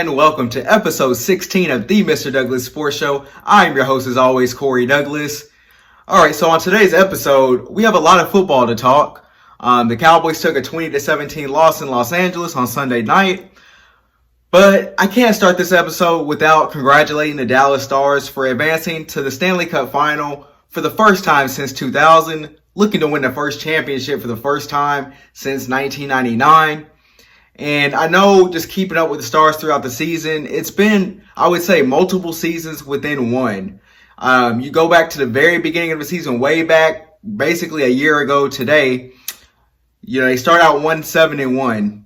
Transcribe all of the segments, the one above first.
and welcome to episode 16 of the Mr. Douglas Sports Show. I'm your host as always, Corey Douglas. Alright, so on today's episode, we have a lot of football to talk. The Cowboys took a 20-17 loss in Los Angeles on Sunday night. But I can't start this episode without congratulating the Dallas Stars for advancing to the Stanley Cup Final for the first time since 2000, looking to win the first championship for the first time since 1999. And I know just keeping up with the Stars throughout the season, it's been, I would say, multiple seasons within one. You go back to the very beginning of the season, way back, basically a year ago today. You know, they start out 1-7-1.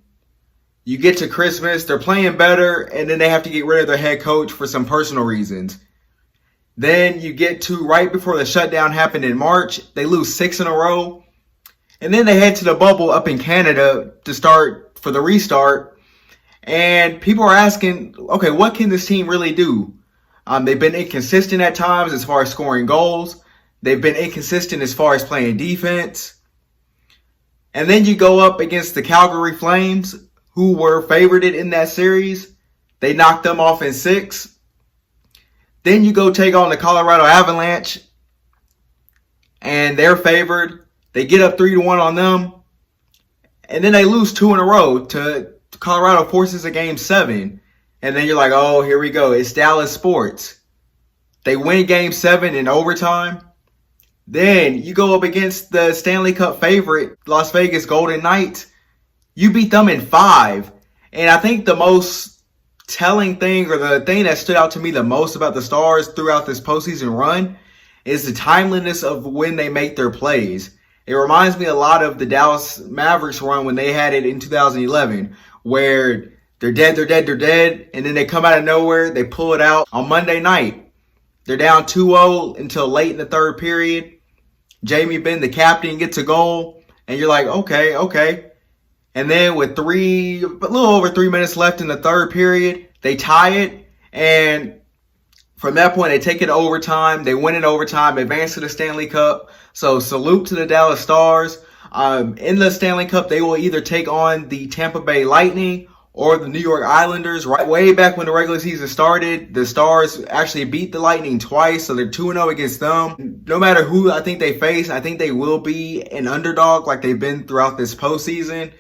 You get to Christmas, they're playing better, and then they have to get rid of their head coach for some personal reasons. Then you get to right before the shutdown happened in March, they lose 6 in a row. And then they head to the bubble up in Canada to start for the restart. And people are asking, okay, what can this team really do? They've been inconsistent at times as far as scoring goals. They've been inconsistent as far as playing defense. And then you go up against the Calgary Flames, who were favored in that series. They knocked them off in 6. Then you go take on the Colorado Avalanche, and they're favored. They get up 3-1 on them. And then they lose 2 in a row to Colorado, forces a game 7. And then you're like, oh, here we go. It's Dallas sports. They win game 7 in overtime. Then you go up against the Stanley Cup favorite, Las Vegas Golden Knights. You beat them in 5. And I think the most telling thing, or the thing that stood out to me the most about the Stars throughout this postseason run, is the timeliness of when they make their plays. It reminds me a lot of the Dallas Mavericks run when they had it in 2011, where they're dead, and then they come out of nowhere, they pull it out on Monday night. They're down 2-0 until late in the third period. Jamie Benn, the captain, gets a goal, and you're like, okay. And then with a little over 3 minutes left in the third period, they tie it, and from that point, they take it to overtime. They win in overtime, advance to the Stanley Cup. So salute to the Dallas Stars. In the Stanley Cup, they will either take on the Tampa Bay Lightning or the New York Islanders. Right way back when the regular season started, the Stars actually beat the Lightning twice, so they're 2-0 against them. No matter who I think they face, I think they will be an underdog like they've been throughout this postseason.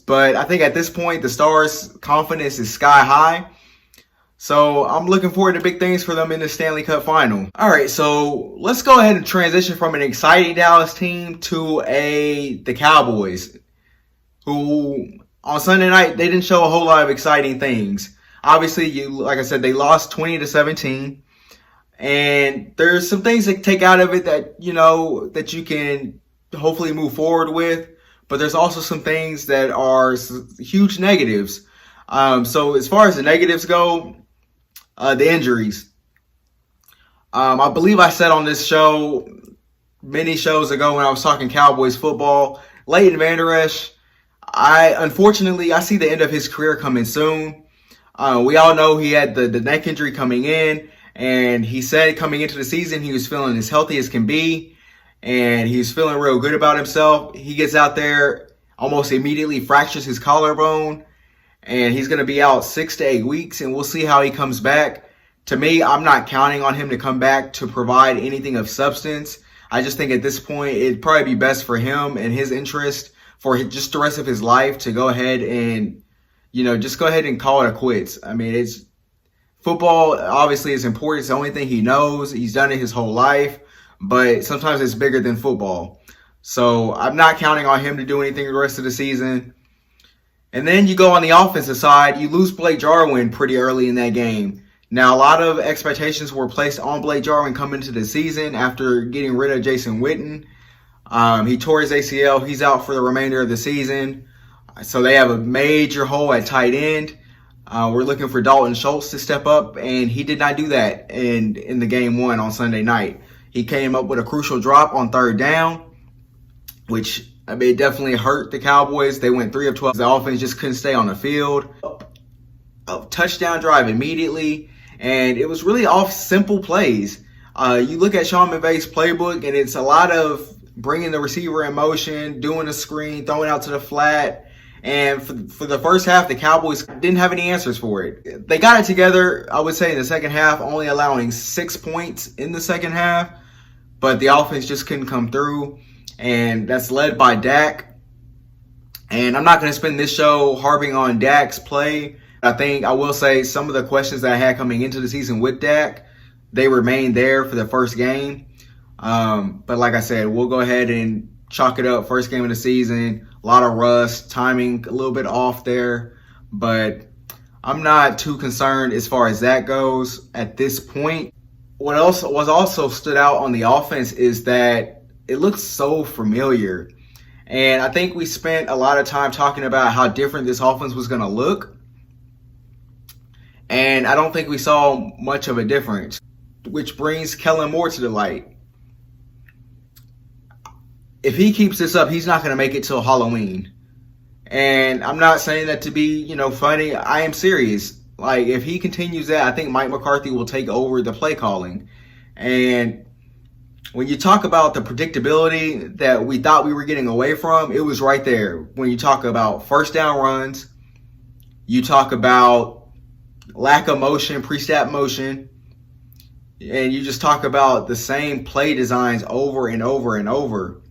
But I think at this point, the Stars' confidence is sky high. So I'm looking forward to big things for them in the Stanley Cup Final. All right, so let's go ahead and transition from an exciting Dallas team to the Cowboys, who on Sunday night, they didn't show a whole lot of exciting things. Obviously, like I said, they lost 20-17, and there's some things to take out of it that you can hopefully move forward with. But there's also some things that are huge negatives. So as far as the negatives go, the injuries. I believe I said on this show many shows ago when I was talking Cowboys football, Leighton Vander Esch, unfortunately I see the end of his career coming soon. We all know he had the neck injury coming in, and he said coming into the season he was feeling as healthy as can be, and he was feeling real good about himself. He gets out there, almost immediately fractures his collarbone, and he's going to be out 6 to 8 weeks, and we'll see how he comes back. To me, I'm not counting on him to come back to provide anything of substance. I just think at this point, it'd probably be best for him and his interest for just the rest of his life to go ahead and, just go ahead and call it a quits. I mean, football obviously is important. It's the only thing he knows. He's done it his whole life, but sometimes it's bigger than football. So I'm not counting on him to do anything the rest of the season. And then you go on the offensive side, you lose Blake Jarwin pretty early in that game. Now, a lot of expectations were placed on Blake Jarwin coming into the season after getting rid of Jason Witten. He tore his ACL. He's out for the remainder of the season. So they have a major hole at tight end. We're looking for Dalton Schultz to step up, and he did not do that in the game 1 on Sunday night. He came up with a crucial drop on 3rd down, which it definitely hurt the Cowboys. They went 3 of 12. The offense just couldn't stay on the field. A touchdown drive immediately, and it was really off simple plays. You look at Sean McVay's playbook, and it's a lot of bringing the receiver in motion, doing a screen, throwing out to the flat, And for the first half, the Cowboys didn't have any answers for it. They got it together, I would say, in the second half, only allowing 6 points in the second half. But the offense just couldn't come through. And that's led by Dak. And I'm not going to spend this show harping on Dak's play. I think I will say some of the questions that I had coming into the season with Dak, they remained there for the first game. But like I said, we'll go ahead and chalk it up. First game of the season, a lot of rust, timing a little bit off there. But I'm not too concerned as far as that goes at this point. What else was also stood out on the offense is that it looks so familiar. And I think we spent a lot of time talking about how different this offense was going to look. And I don't think we saw much of a difference, which brings Kellen Moore to the light. If he keeps this up, he's not going to make it till Halloween. And I'm not saying that to be, funny. I am serious. Like, if he continues that, I think Mike McCarthy will take over the play calling. And when you talk about the predictability that we thought we were getting away from, it was right there. When you talk about first down runs, you talk about lack of motion, pre-snap motion, and you just talk about the same play designs over and over and over.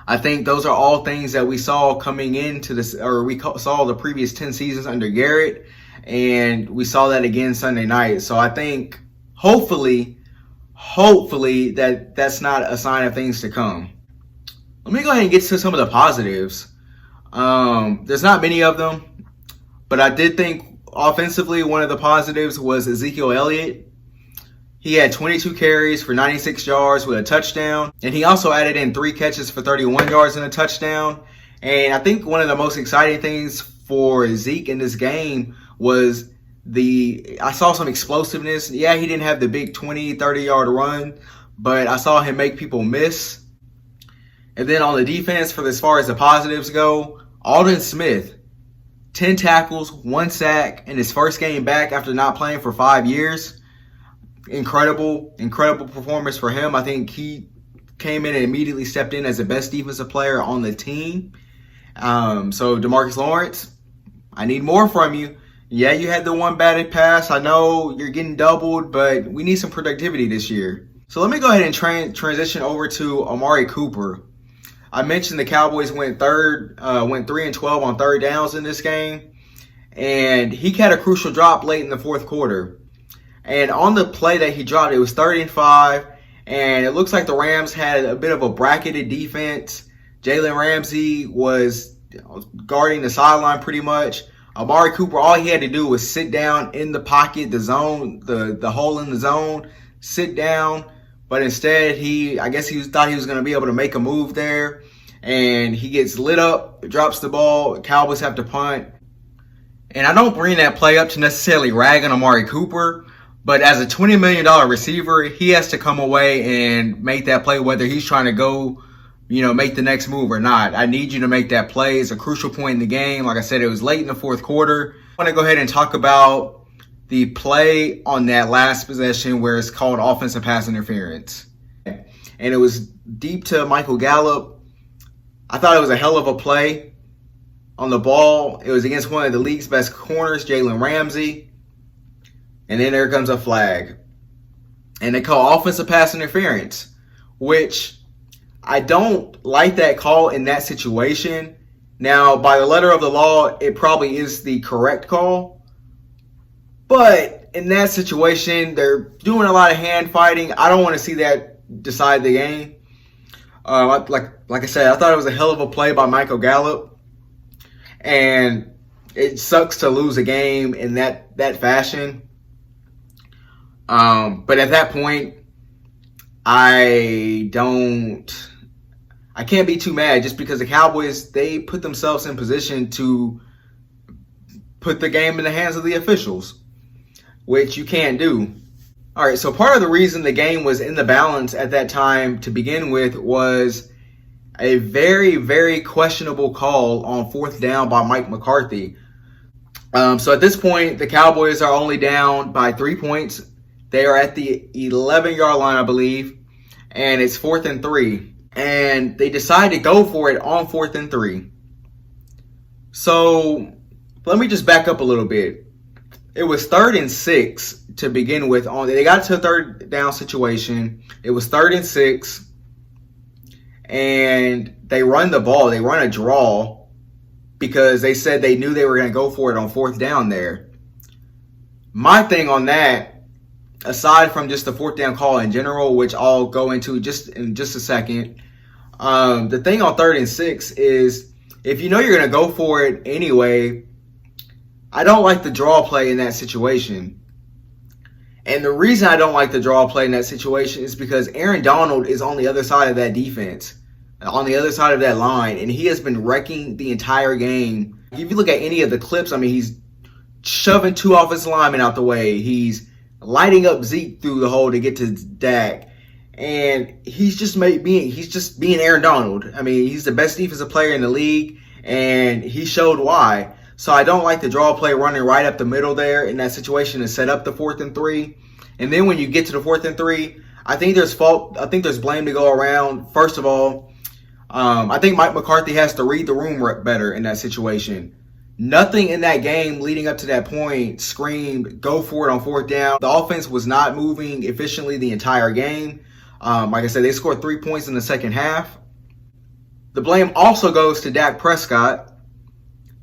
I think those are all things that we saw coming into this, or we saw the previous 10 seasons under Garrett, and we saw that again Sunday night. So I think hopefully that's not a sign of things to come. Let me go ahead and get to some of the positives. There's not many of them, but I did think offensively one of the positives was Ezekiel Elliott. He had 22 carries for 96 yards with a touchdown, and he also added in 3 catches for 31 yards and a touchdown. And I think one of the most exciting things for Zeke in this game was I saw some explosiveness. Yeah, he didn't have the big 20, 30-yard run, but I saw him make people miss. And then on the defense, as far as the positives go, Aldon Smith, 10 tackles, 1 sack in his first game back after not playing for 5 years. Incredible performance for him. I think he came in and immediately stepped in as the best defensive player on the team. So DeMarcus Lawrence, I need more from you. Yeah, you had the one batted pass. I know you're getting doubled, but we need some productivity this year. So let me go ahead and transition over to Amari Cooper. I mentioned the Cowboys went 3-12 on third downs in this game, and he had a crucial drop late in the fourth quarter. And on the play that he dropped, it was 3rd and 5, and it looks like the Rams had a bit of a bracketed defense. Jalen Ramsey was guarding the sideline pretty much. Amari Cooper, all he had to do was sit down in the pocket, the zone, the hole in the zone, sit down. But instead, I guess he thought he was going to be able to make a move there. And he gets lit up, drops the ball. Cowboys have to punt. And I don't bring that play up to necessarily rag on Amari Cooper. But as a $20 million receiver, he has to come away and make that play, whether he's trying to go, make the next move or not. I need you to make that play. It's a crucial point in the game. Like I said, it was late in the fourth quarter. I want to go ahead and talk about the play on that last possession where it's called offensive pass interference. And it was deep to Michael Gallup. I thought it was a hell of a play on the ball. It was against one of the league's best corners, Jalen Ramsey. And then there comes a flag. And they call offensive pass interference, which I don't like that call in that situation. Now, by the letter of the law, it probably is the correct call. But in that situation, they're doing a lot of hand fighting. I don't want to see that decide the game. Like I said, I thought it was a hell of a play by Michael Gallup. And it sucks to lose a game in that fashion. But at that point, I can't be too mad just because the Cowboys, they put themselves in position to put the game in the hands of the officials, which you can't do. All right, so part of the reason the game was in the balance at that time to begin with was a very, very questionable call on 4th down by Mike McCarthy. So at this point, the Cowboys are only down by 3 points. They are at the 11-yard line, I believe, and it's 4th and 3. And they decide to go for it on 4th and 3. So let me just back up a little bit. It was 3rd and 6 to begin with. They got to a third down situation. It was 3rd and 6, and they run the ball. They run a draw because they said they knew they were going to go for it on 4th down there. My thing on that, aside from just the 4th down call in general, which I'll go into just in just a second, the thing on 3rd and 6 is if you know you're going to go for it anyway, I don't like the draw play in that situation. And the reason I don't like the draw play in that situation is because Aaron Donald is on the other side of that defense, on the other side of that line, and he has been wrecking the entire game. If you look at any of the clips, I mean, he's shoving 2 offensive linemen out the way. He's lighting up Zeke through the hole to get to Dak. And he's just being Aaron Donald. I mean, he's the best defensive player in the league, and he showed why. So I don't like the draw play running right up the middle there in that situation to set up the 4th and 3. And then when you get to the 4th and 3, I think there's blame to go around. First of all, I think Mike McCarthy has to read the room better in that situation. Nothing in that game leading up to that point screamed, go for it on 4th down. The offense was not moving efficiently the entire game. Like I said, they scored 3 points in the second half. The blame also goes to Dak Prescott.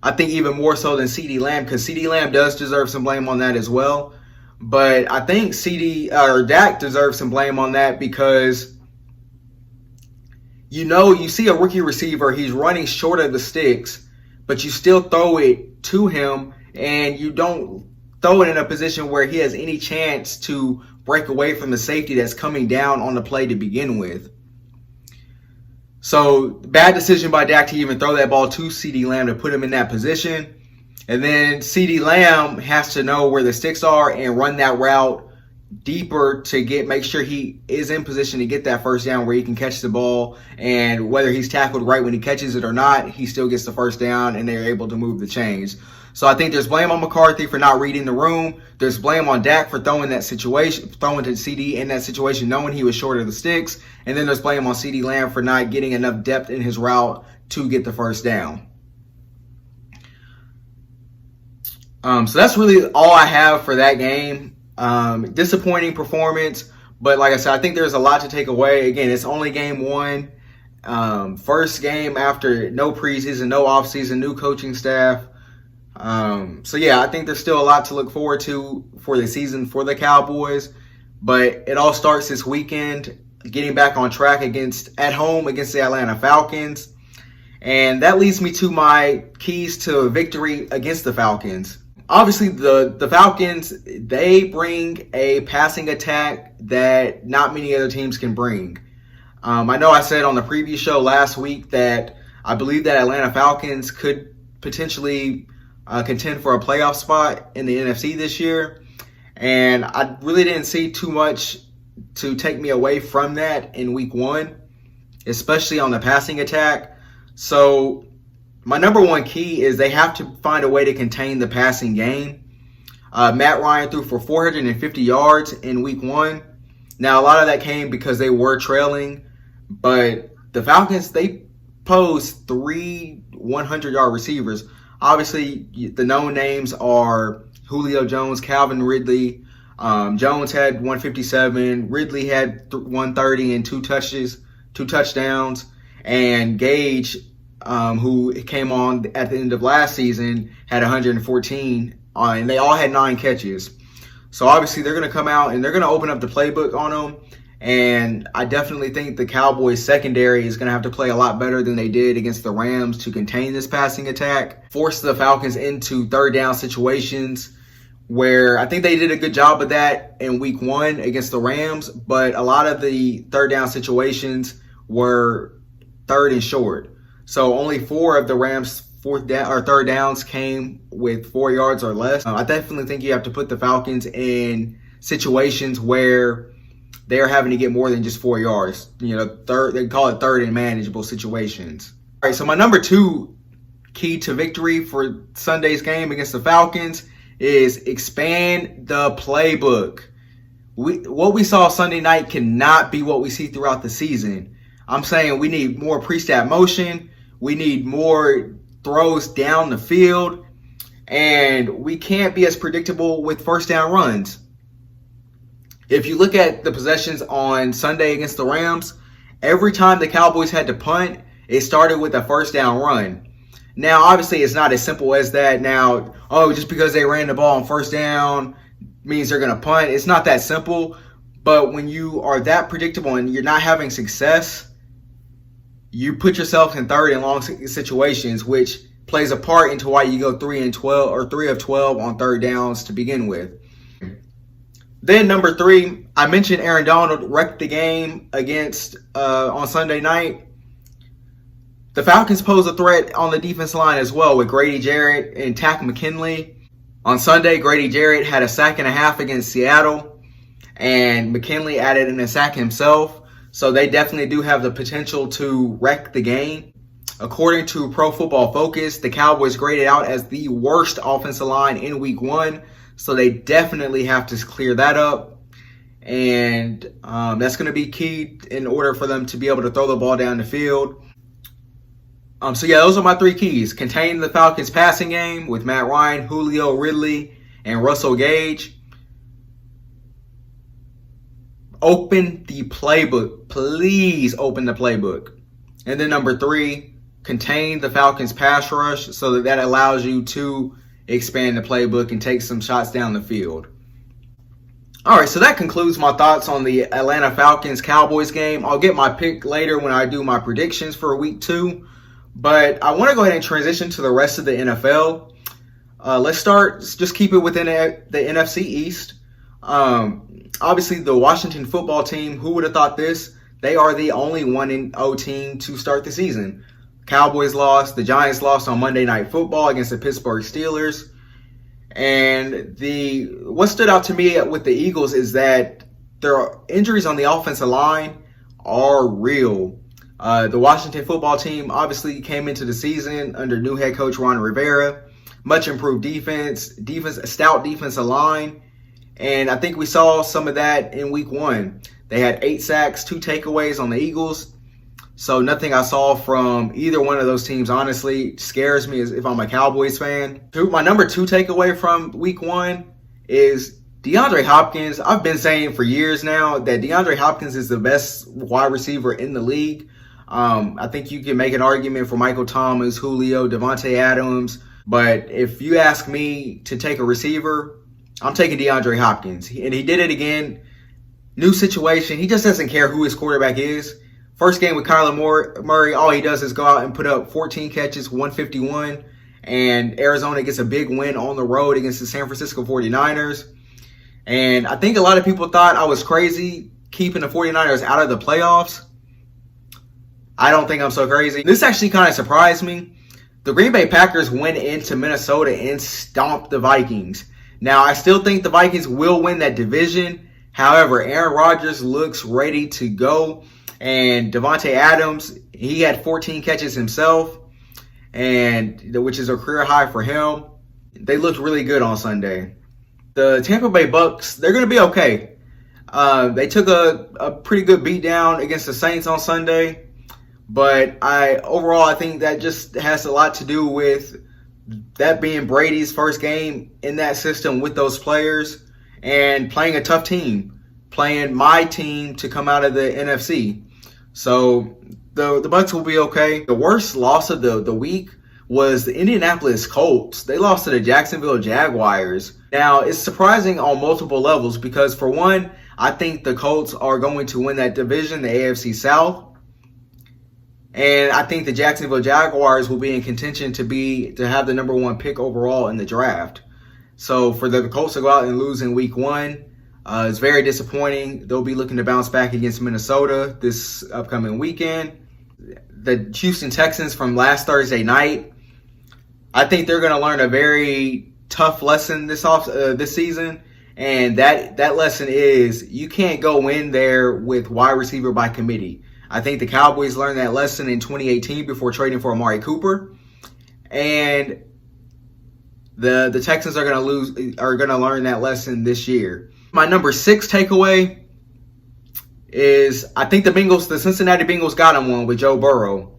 I think even more so than CeeDee Lamb, because CeeDee Lamb does deserve some blame on that as well. But I think Dak deserves some blame on that because, you see a rookie receiver, he's running short of the sticks, but you still throw it to him, and you don't throw it in a position where he has any chance to break away from the safety that's coming down on the play to begin with. So, bad decision by Dak to even throw that ball to CeeDee Lamb to put him in that position. And then CeeDee Lamb has to know where the sticks are and run that route deeper to make sure he is in position to get that first down where he can catch the ball. And whether he's tackled right when he catches it or not, he still gets the first down and they're able to move the chains. So I think there's blame on McCarthy for not reading the room. There's blame on Dak for throwing to CD in that situation, knowing he was short of the sticks. And then there's blame on CeeDee Lamb for not getting enough depth in his route to get the first down. So that's really all I have for that game. Disappointing performance, but like I said, I think there's a lot to take away. Again, it's only game 1. First game after no preseason, no offseason, new coaching staff. So yeah, I think there's still a lot to look forward to for the season for the Cowboys, but it all starts this weekend, getting back on track at home against the Atlanta Falcons. And that leads me to my keys to victory against the Falcons. Obviously, the Falcons, they bring a passing attack that not many other teams can bring. I know I said on the previous show last week that I believe that Atlanta Falcons could potentially contend for a playoff spot in the NFC this year. And I really didn't see too much to take me away from that in week 1, especially on the passing attack. So my number 1 key is they have to find a way to contain the passing game. Matt Ryan threw for 450 yards in week 1. Now, a lot of that came because they were trailing, but the Falcons, they posed 3 100-yard receivers. Obviously, the known names are Julio Jones, Calvin Ridley. Jones had 157. Ridley had 130 and 2 touchdowns. And Gage, who came on at the end of last season, had 114. And they all had 9 catches. So obviously, they're going to come out and they're going to open up the playbook on them. And I definitely think the Cowboys secondary is going to have to play a lot better than they did against the Rams to contain this passing attack, force the Falcons into third down situations where I think they did a good job of that in week 1 against the Rams, but a lot of the third down situations were 3rd and short. So only 4 of the Rams' third downs came with 4 yards or less. I definitely think you have to put the Falcons in situations where they're having to get more than just 4 yards. They call it third and manageable situations. All right, so my number 2 key to victory for Sunday's game against the Falcons is expand the playbook. What we saw Sunday night cannot be what we see throughout the season. I'm saying we need more pre-snap motion. We need more throws down the field, and we can't be as predictable with first down runs. If you look at the possessions on Sunday against the Rams, every time the Cowboys had to punt, it started with a first down run. Now, obviously, it's not as simple as that. Now, just because they ran the ball on first down means they're going to punt. It's not that simple. But when you are that predictable and you're not having success, you put yourself in third and long situations, which plays a part into why you go 3 of 12 on third downs to begin with. Then number 3, I mentioned Aaron Donald wrecked the game against on Sunday night. The Falcons pose a threat on the defense line as well with Grady Jarrett and Takk McKinley. On Sunday, Grady Jarrett had a sack and a half against Seattle, and McKinley added in a sack himself. So they definitely do have the potential to wreck the game. According to Pro Football Focus, the Cowboys graded out as the worst offensive line in Week 1. So they definitely have to clear that up. And that's going to be key in order for them to be able to throw the ball down the field. Those are my 3 keys. Contain the Falcons passing game with Matt Ryan, Julio Ridley, and Russell Gage. Open the playbook. Please open the playbook. And then number 3, contain the Falcons pass rush so that allows you to expand the playbook and take some shots down the field. All right, so that concludes my thoughts on the Atlanta Falcons-Cowboys game. I'll get my pick later when I do my predictions for Week 2. But I want to go ahead and transition to the rest of the NFL. Let's just keep it within the NFC East. Obviously, the Washington football team, who would have thought this? They are the only 1-0 team to start the season. Cowboys lost. The Giants lost on Monday Night Football against the Pittsburgh Steelers. And what stood out to me with the Eagles is that their injuries on the offensive line are real. The Washington football team obviously came into the season under new head coach Ron Rivera. Much improved defense, a stout defensive line. And I think we saw some of that in Week 1. They had 8 sacks, 2 takeaways on the Eagles. So nothing I saw from either one of those teams, honestly, scares me as if I'm a Cowboys fan. My number 2 takeaway from Week 1 is DeAndre Hopkins. I've been saying for years now that DeAndre Hopkins is the best wide receiver in the league. I think you can make an argument for Michael Thomas, Julio, Devontae Adams. But if you ask me to take a receiver, I'm taking DeAndre Hopkins. And he did it again. New situation. He just doesn't care who his quarterback is. First game with Kyler Murray, all he does is go out and put up 14 catches, 151. And Arizona gets a big win on the road against the San Francisco 49ers. And I think a lot of people thought I was crazy keeping the 49ers out of the playoffs. I don't think I'm so crazy. This actually kind of surprised me. The Green Bay Packers went into Minnesota and stomped the Vikings. Now, I still think the Vikings will win that division. However, Aaron Rodgers looks ready to go. And Devontae Adams, he had 14 catches himself, which is a career high for him. They looked really good on Sunday. The Tampa Bay Bucks, they're going to be okay. They took a pretty good beat down against the Saints on Sunday. But overall, I think that just has a lot to do with that being Brady's first game in that system with those players and playing a tough team, playing my team to come out of the NFC. So the Bucks will be okay. The worst loss of the week was the Indianapolis Colts. They lost to the Jacksonville Jaguars. Now, it's surprising on multiple levels because, for one, I think the Colts are going to win that division, the AFC South. And I think the Jacksonville Jaguars will be in contention to have the number 1 pick overall in the draft. So for the Colts to go out and lose in Week 1 is very disappointing. They'll be looking to bounce back against Minnesota this upcoming weekend. The Houston Texans from last Thursday night, I think they're going to learn a very tough lesson this season. And that lesson is you can't go in there with wide receiver by committee. I think the Cowboys learned that lesson in 2018 before trading for Amari Cooper. And the Texans are going to learn that lesson this year. My number 6 takeaway is I think the Cincinnati Bengals got him one with Joe Burrow.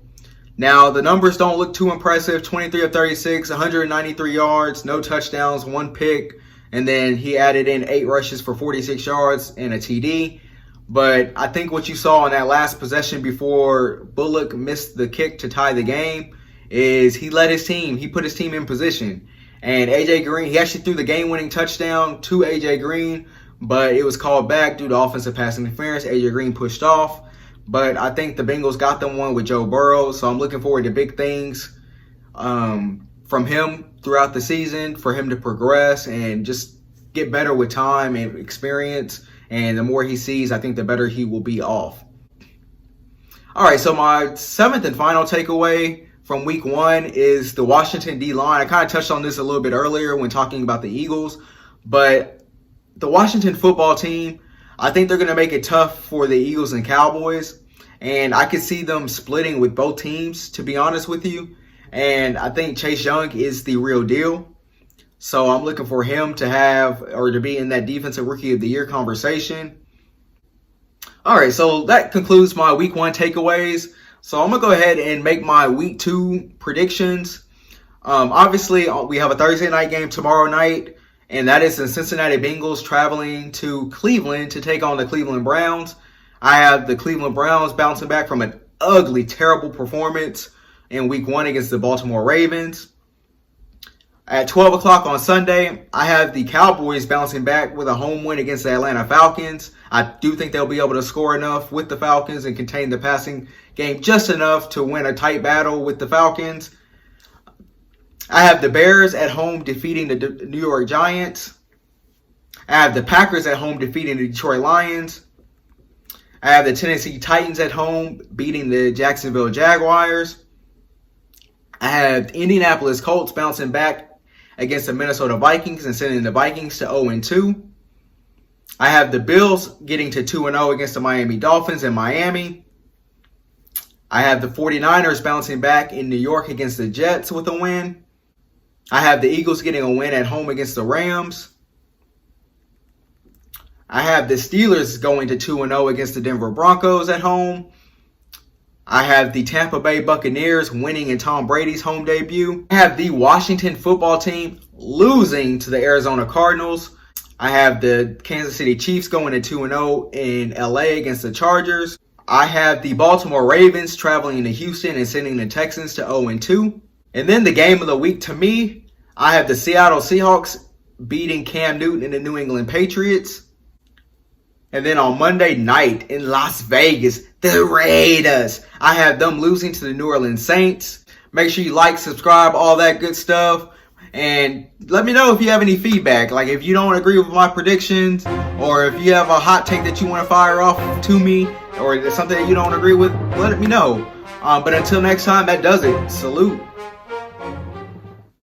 Now, the numbers don't look too impressive. 23 of 36, 193 yards, no touchdowns, 1 pick. And then he added in 8 rushes for 46 yards and a TD. But I think what you saw in that last possession before Bullock missed the kick to tie the game is he put his team in position. And A.J. Green, he actually threw the game-winning touchdown to A.J. Green, but it was called back due to offensive pass interference. A.J. Green pushed off. But I think the Bengals got them one with Joe Burrow, so I'm looking forward to big things from him throughout the season, for him to progress and just get better with time and experience. And the more he sees, I think the better he will be off. All right, so my 7th and final takeaway from week 1 is the Washington D-line. I kind of touched on this a little bit earlier when talking about the Eagles, but the Washington football team, I think they're going to make it tough for the Eagles and Cowboys, and I could see them splitting with both teams, to be honest with you. And I think Chase Young is the real deal. So I'm looking for him to be in that Defensive Rookie of the Year conversation. All right, so that concludes my week 1 takeaways. So I'm going to go ahead and make my week 2 predictions. Obviously, we have a Thursday night game tomorrow night, and that is the Cincinnati Bengals traveling to Cleveland to take on the Cleveland Browns. I have the Cleveland Browns bouncing back from an ugly, terrible performance in week 1 against the Baltimore Ravens. At 12 o'clock on Sunday, I have the Cowboys bouncing back with a home win against the Atlanta Falcons. I do think they'll be able to score enough with the Falcons and contain the passing game just enough to win a tight battle with the Falcons. I have the Bears at home defeating the New York Giants. I have the Packers at home defeating the Detroit Lions. I have the Tennessee Titans at home beating the Jacksonville Jaguars. I have the Indianapolis Colts bouncing back against the Minnesota Vikings and sending the Vikings to 0-2. I have the Bills getting to 2-0 against the Miami Dolphins in Miami. I have the 49ers bouncing back in New York against the Jets with a win. I have the Eagles getting a win at home against the Rams. I have the Steelers going to 2-0 against the Denver Broncos at home. I have the Tampa Bay Buccaneers winning in Tom Brady's home debut. I have the Washington football team losing to the Arizona Cardinals. I have the Kansas City Chiefs going to 2-0 in LA against the Chargers. I have the Baltimore Ravens traveling to Houston and sending the Texans to 0-2. And then the game of the week to me, I have the Seattle Seahawks beating Cam Newton and the New England Patriots. And then on Monday night in Las Vegas, the Raiders, I have them losing to the New Orleans Saints. Make sure you like, subscribe, all that good stuff. And let me know if you have any feedback. Like if you don't agree with my predictions, or if you have a hot take that you want to fire off to me, or there's something that you don't agree with, let me know. But until next time, that does it. Salute.